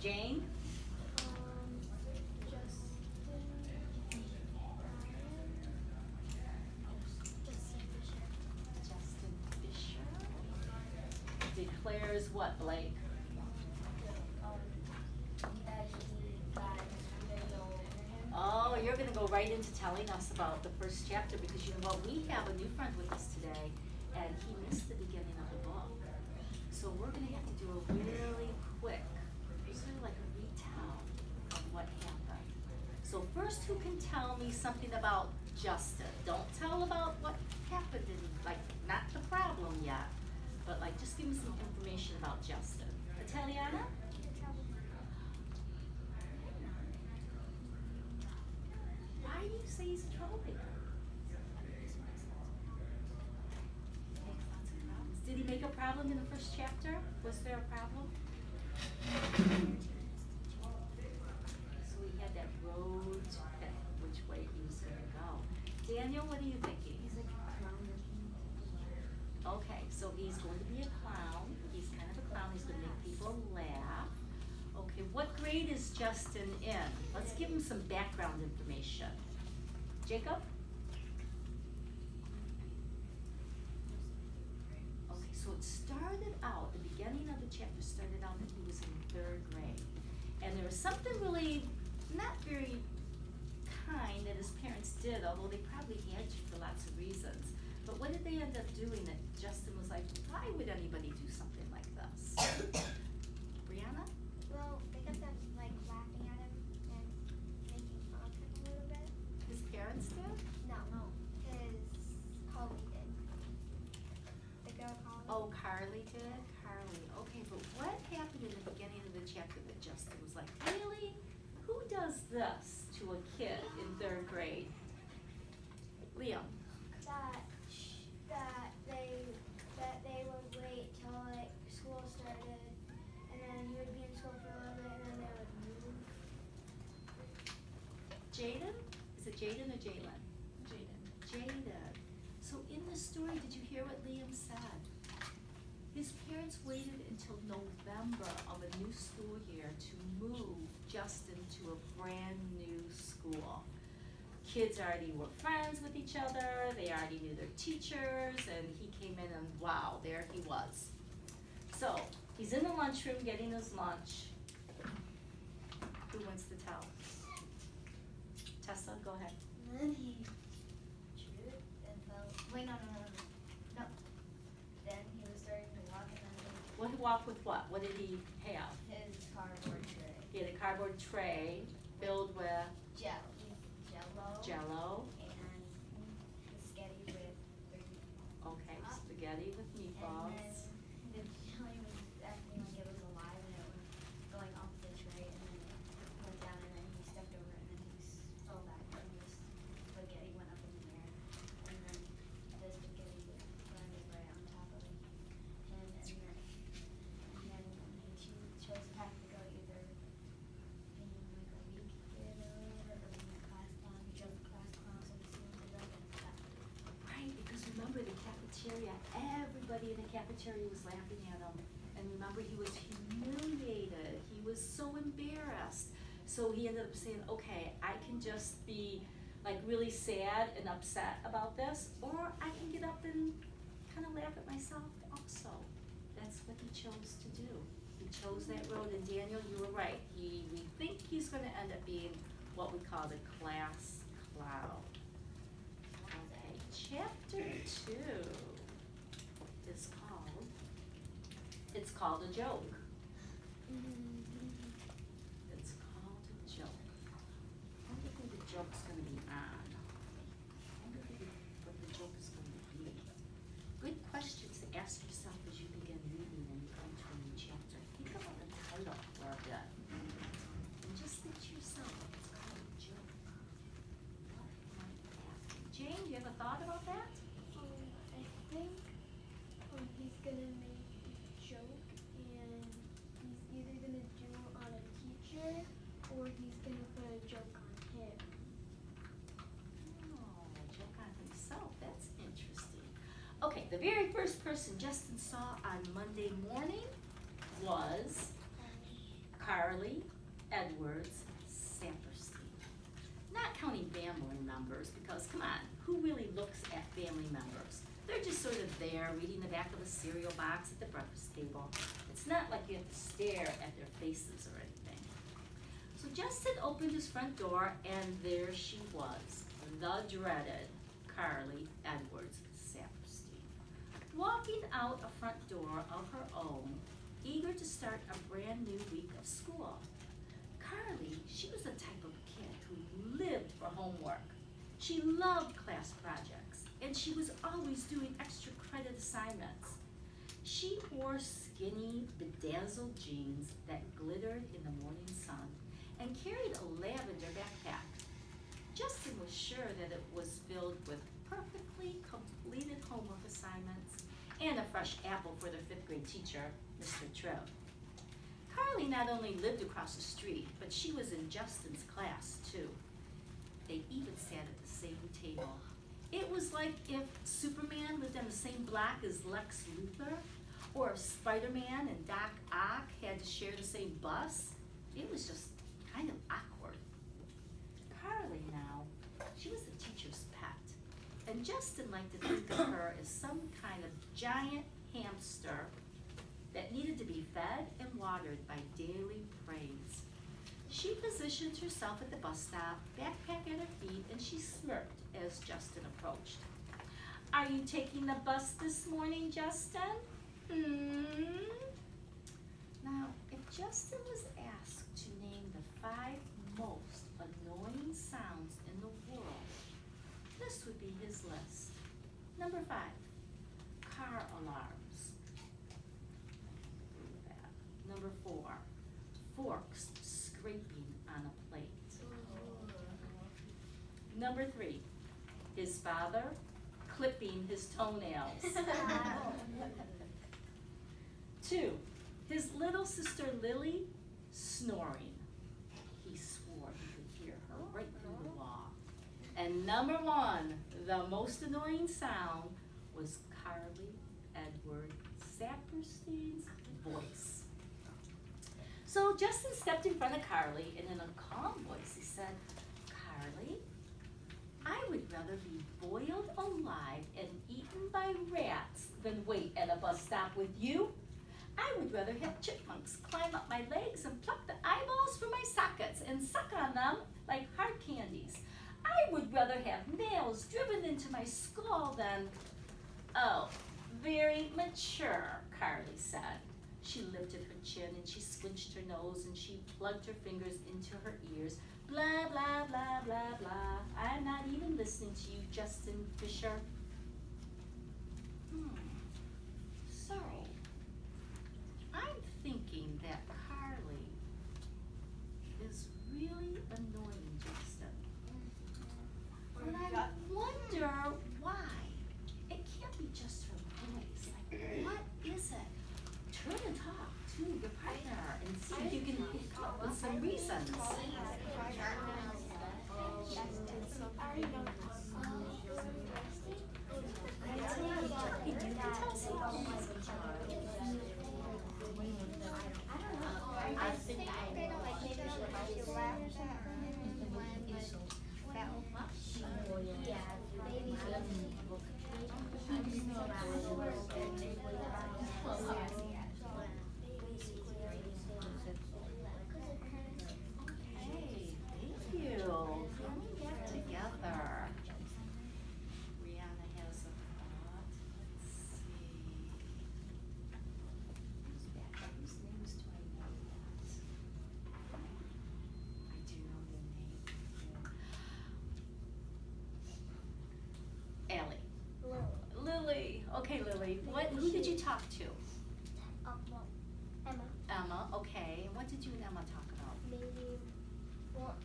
Jane? Justin Fisher. Declares what, Blake? Oh, you're going to go right into telling us about the first chapter because you know what? We have a new friend with us today and he missed the beginning of the book. So we're going to have to do a really quick, sort of like a retell of what happened. So first, who can tell me something about Justin? Don't tell about what happened in, like, not the problem yet, but like just give me some information about Justin. Italiana? Why do you say he's a troublemaker? Makes lots of problems. Did he make a problem in the first chapter? Was there a problem? So he had that road to pick which way he was going to go. Daniel, what are you thinking? He's like a clown. Okay, so he's going to be a clown. He's kind of a clown. He's going to make people laugh. Okay, what grade is Justin in? Let's give him some background information. Jacob? Okay, so it started out, the beginning of the chapter started out that he was in 3rd grade. And there was something really not very kind that his parents did, although they probably had to for lots of reasons. But what did they end up doing that Justin was like, why would anybody do something like this? Brianna? Well, they kept on like laughing at him and making fun of him a little bit. His parents did? No, his colleague did. The girl colleague. Oh, Carly did? Carly. Okay, but what happened in the beginning of the chapter that Justin was like, really? Who does this to a kid in 3rd grade? Liam. That they would wait till like school started, and then he would be in school for a little bit, and then they would move. Jaden? Is it Jaden or Jalen? Jaden. Jaden. So in the story, did you hear what Liam said? His parents waited until November of a new school year to move Justin to a brand new school. Kids already were friends with each other, they already knew their teachers, and he came in and wow, there he was. So, he's in the lunchroom getting his lunch. Who wants to tell? Tessa, go ahead. And then he tripped and fell. Wait, no. Then he was starting to walk, and then Well, he walked with what? What did he have? his cardboard tray. He had a cardboard tray filled with Jello. Jello. And spaghetti with Okay, spaghetti with meatballs. And then the jelly was acting like it was alive, and it was going off the tray, and then it went down, and then he stepped over it, and then he fell back, and the spaghetti went up in the air, and then the spaghetti landed right on top of him. And then he chose to have to go either in like a week theater or in a class clown. He chose the class clown, so the students were like that. Right, because remember the cafeteria, everybody in the cafeteria was laughing at him. And remember, he was humiliated. He was so embarrassed. So he ended up saying, okay, I can just be like really sad and upset about this, or I can get up and kind of laugh at myself also. That's what he chose to do. He chose that road, and Daniel, you were right. We think he's going to end up being what we call the class clown. Okay, chapter 2 is called, it's called a joke. It's called a joke. I wonder who the joke's going to be on. I wonder what the joke is going to be. Good questions to ask yourself as you begin reading and you come to a new chapter. Think about the title for a bit. And just think to yourself, it's called a joke. What might happen? Jane, do you have a thought about that? I think he's gonna make a joke, and he's either gonna do it on a teacher or he's gonna put a joke on him. Oh, a joke on himself. That's interesting. Okay, the very first person Justin saw on Monday morning was Carly family members. They're just sort of there reading the back of a cereal box at the breakfast table. It's not like you have to stare at their faces or anything. So Justin opened his front door, and there she was, the dreaded Carly Edwards Saperstein, walking out a front door of her own, eager to start a brand new week of school. Carly, she was the type of kid who lived for homework. She loved class projects, and she was always doing extra credit assignments. She wore skinny, bedazzled jeans that glittered in the morning sun and carried a lavender backpack. Justin was sure that it was filled with perfectly completed homework assignments and a fresh apple for their 5th grade teacher, Mr. Tribb. Carly not only lived across the street, but she was in Justin's class too. They even sat at the same table. It was like if Superman lived on the same block as Lex Luthor, or if Spider-Man and Doc Ock had to share the same bus. It was just kind of awkward. Carly now, she was the teacher's pet, and Justin liked to think of her as some kind of giant hamster that needed to be fed and watered by daily praise. She positioned herself at the bus stop, backpack at her feet, and she smirked as Justin approached. "Are you taking the bus this morning, Justin?" Now, if Justin was asked to name the 5 most annoying sounds in the world, this would be his list. Number 5, car alarms. Number 4, forks scraping on a plate. Number 3, his father clipping his toenails. 2, his little sister Lily snoring. He swore he could hear her right through the wall. And number 1, the most annoying sound was Carly Edward Saperstein's voice. So Justin stepped in front of Carly, and in a calm voice he said, "Carly, I would rather be boiled alive and eaten by rats than wait at a bus stop with you. I would rather have chipmunks climb up my legs and pluck the eyeballs from my sockets and suck on them like hard candies. I would rather have nails driven into my skull than..." "Oh, very mature," Carly said. She lifted her chin and she squinched her nose and she plugged her fingers into her ears. "Blah, blah, blah, blah, blah. I'm not even listening to you, Justin Fisher." So, I'm thinking that Carly is really annoying Justin. And I wonder why. It can't be just her voice. Like, what is it? Turn and talk to your partner and see if you can come up with some reasons. Lily. Okay, Lily. Who did you talk to? Emma. Emma. Okay. And what did you and Emma talk about?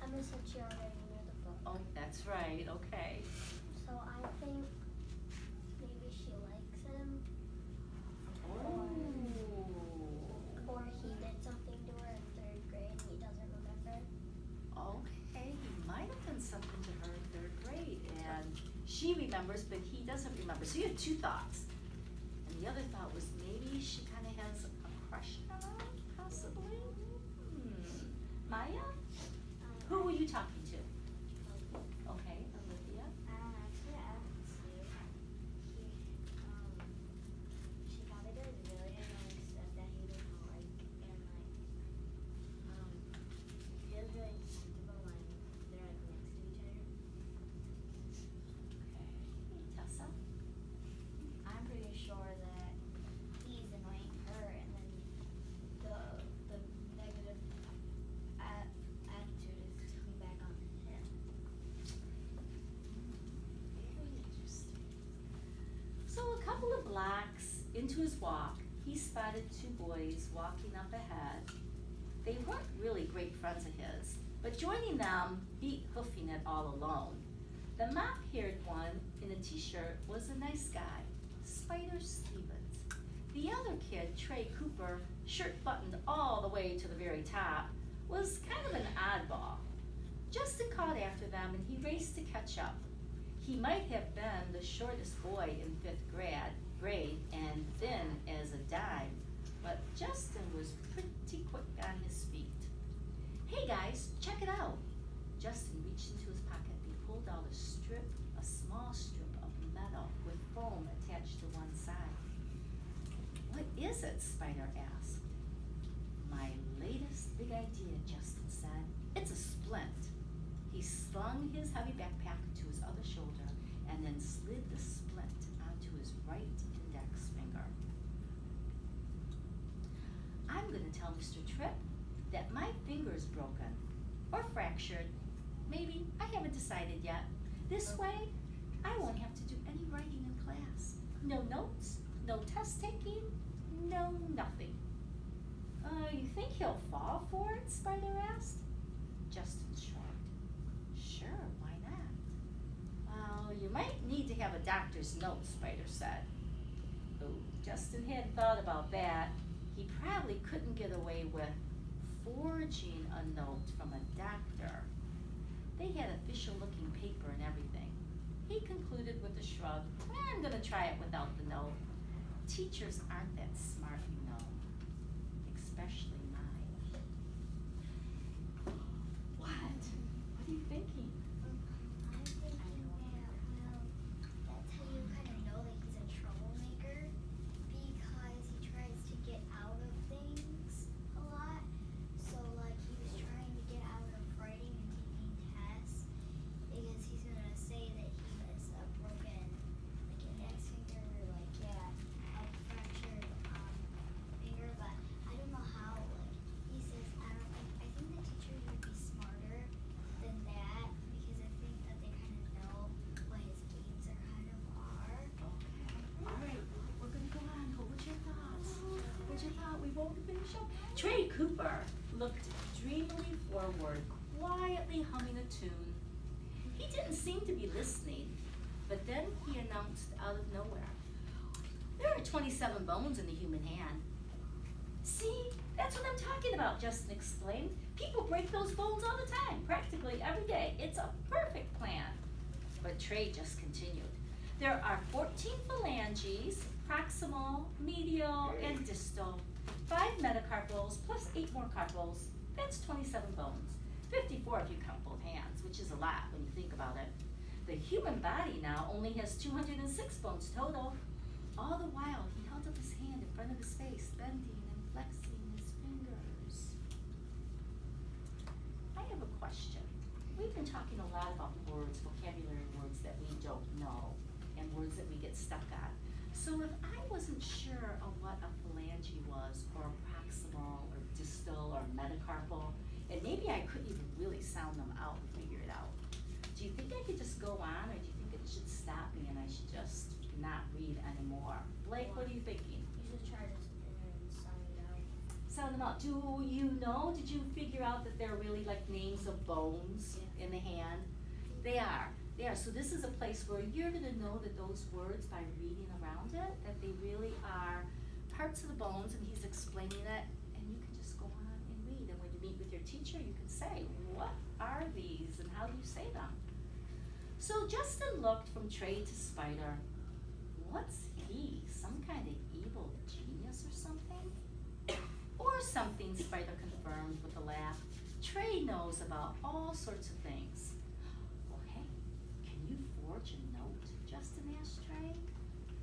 Emma said she already knew the book. Oh, that's right. Okay. So I think maybe she likes him. Oh. Or he did something to her in 3rd grade and he doesn't remember. Okay. He might have done something to her in 3rd grade, and she remembers, but he doesn't remember. So you had 2 thoughts. And the other thought was maybe she kind of has a crush on him, possibly? Maya? Who were you talking to? Okay, Olivia. Actually, I don't see. relax into his walk, he spotted two boys walking up ahead. They weren't really great friends of his, but joining them beat hoofing it all alone. The mop-haired one in a t-shirt was a nice guy, Spider Stevens. The other kid, Trey Cooper, shirt buttoned all the way to the very top, was kind of an oddball. Justin caught after them and he raced to catch up. He might have been the shortest boy in fifth grade and thin as a dime, but Justin was pretty quick on his feet. Hey guys, check it out. Justin reached into his pocket and he pulled out a small strip of metal with foam attached to one side. What is it? Spider asked. My latest big idea, Justin said. It's a splint. He slung his heavy backpack to his other shoulder and then slid the splint onto his right index finger. I'm going to tell Mr. Tripp that my finger's broken or fractured. Maybe, I haven't decided yet. This way, I won't have to do any writing in class. No notes, no test taking, no nothing. You think he'll fall for it? Spider asked. Justin shrugged. Sure, why not? Well, you might need to have a doctor's note, Spider said. Oh, Justin hadn't thought about that. He probably couldn't get away with forging a note from a doctor. They had official-looking paper and everything. He concluded with a shrug, I'm going to try it without the note. Teachers aren't that smart, you know, especially mine. What? What are you thinking? I'm thinking that's how you kind of know that he's a troublemaker, because he tries to get out of things a lot. So like he was trying to get out of writing and taking tests because he's gonna say that he has a broken like index finger, like a fractured finger, but I don't know how. Like he says, I think the teacher would be smarter than that, because I think that they kind of know what his games are kind of are. Okay. All right, we're going to go on. Hold your thoughts. Hold your thought. We won't finish up. Trey Cooper looked dreamily forward, quietly humming a tune. He didn't seem to be listening, but then he announced out of nowhere, there are 27 bones in the human hand. See, that's what I'm talking about, Justin exclaimed. People break those bones all the time, practically every day. It's a perfect plan. But Trey just continued. There are 14 phalanges, proximal, medial, and distal, 5 metacarpals, plus 8 more carpals. That's 27 bones. 54 if you count both hands, which is a lot when you think about it. The human body now only has 206 bones total. All the while, he held up his hand in front of his face, bending and flexing his fingers. I have a question. We've been talking a lot about words, vocabulary words that we don't know, and words that we get stuck on. So if I wasn't sure of what a phalange was, or proximal, or distal, or metacarpal, and maybe I couldn't even really sound them out and figure it out, do you think I could just go on, or do you think it should stop me and I should just not read anymore? Blake, what are you thinking? You should try to sit there and sound it out. Sound them out. Do you know, did you figure out that they're really like names of bones in the hand? They are. They are. So this is a place where you're going to know that those words by reading around it, that they really are parts of the bones, and he's explaining it, and you can just go on and read. And when you meet with your teacher, you can say, what are these and how do you say them? So Justin looked from Trey to Spider. What's he? Some kind of evil genius or something? Or something, Spider confirmed with a laugh. Trey knows about all sorts of things.